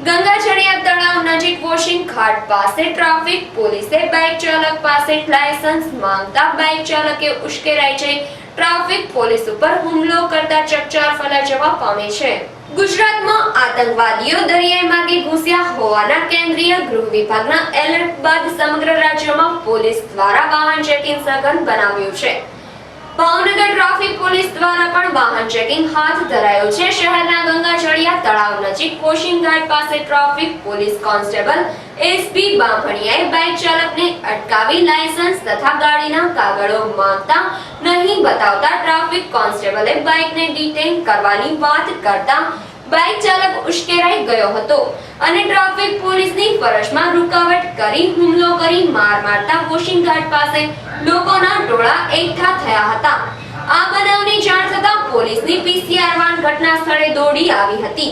ગંગાજળિયા તળાવ નજીક વોશિંગ ઘાટ પાસે ટ્રાફિક પોલીસે બાઇક ચાલક પાસે લાયસન્સ માંગતા બાઇક ચાલકે ઉશ્કેરાઈ જઈ ટ્રાફિક પોલીસ ઉપર હુમલો કરતા ચકચાર ફેલાઈ જવા પામી છે। ગુજરાતમાં આતંકવાદીઓ દરિયાઈ માર્ગે ઘૂસ્યા હોવાના કેન્દ્રીય ગૃહ વિભાગના એલર્ટ બાદ સમગ્ર રાજ્યમાં પોલીસ દ્વારા વાહન ચેકિંગ સઘન બનાવ્યું છે। ભાવનગર ટ્રાફિક પોલીસ દ્વારા પણ વાહન ચેકિંગ હાથ ધરાયું છે। શહેરના ગંગાજળિયા તળાવ નજીક વોશિંગ ઘાટ પાસે ટ્રાફિક પોલીસ કોન્સ્ટેબલ એસપી બાંભણિયાએ બાઇક ચાલકને અટકાવી લાયસન્સ તથા ગાડીના કાગળો માંગતા નહીં બતાવતા ટ્રાફિક કોન્સ્ટેબલે બાઇકને ડિટેઇન કરવાની વાત કરતા બાઇક ચાલક ઉશ્કેરાઈ ગયો હતો અને ટ્રાફિક પોલીસની ફરજમાં રૂકાવટ કરી હુમલો કરી માર મારતા વોશિંગ ઘાટ પાસે લોકોના ટોળા એકઠા થયા હતા। આ બનાવની જાણ થતાં પોલીસની પીસીઆર વાન ઘટના સ્થળે દોડી આવી હતી।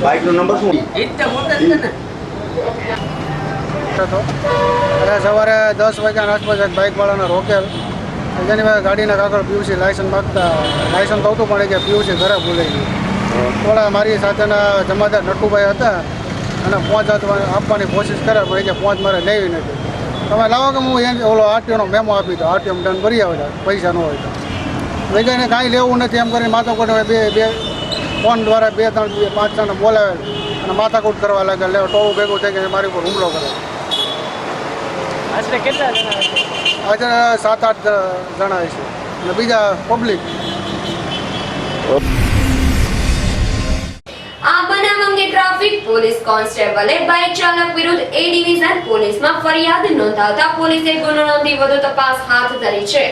बाइक नो नंबर શું સવારે 10 વાગ્યાના આસપાસ એક બાઇકવાળાને રોકેલ જેની પાસે ગાડીના કાગળ પીયુસી લાયસન્સ માગતા લાયસન્સ તો આવતું પણ કે પીયુસી ઘરે ભૂલાઈ ગયું। થોડા મારી સાથેના જમાદાર નટુભાઈ હતા અને 5 આપવાની કોશિશ કરે પણ કે 5 મારે લેવી નથી। તમે લાવો કે હું એને ઓલો આરટીઓનો મેમો આપી દો, આરટીઓ ડન કરી આવે પૈસા ન હોય તો વૈગાને કાંઈ લેવું નથી એમ કરીને માથાકૂટ બે ફોન દ્વારા 2 3 5 જણા બોલાવે અને માથાકૂટ કરવા લાગે, લે ટોળું ભેગું થઈ ગયું મારી ઉપર હુમલો કરે। આશરે કેટલા જણા છે? આજે 7-8 જણા છે અને બીજા પબ્લિક। આ બનાવ અંગે ટ્રાફિક પોલીસ કોન્સ્ટેબલે બાઇક ચાલક વિરુદ્ધ એ ડિવિઝન પોલીસમાં ફરિયાદ નોંધાવતા પોલીસે ગુનો નોંધી વધુ તપાસ હાથ ધરી છે।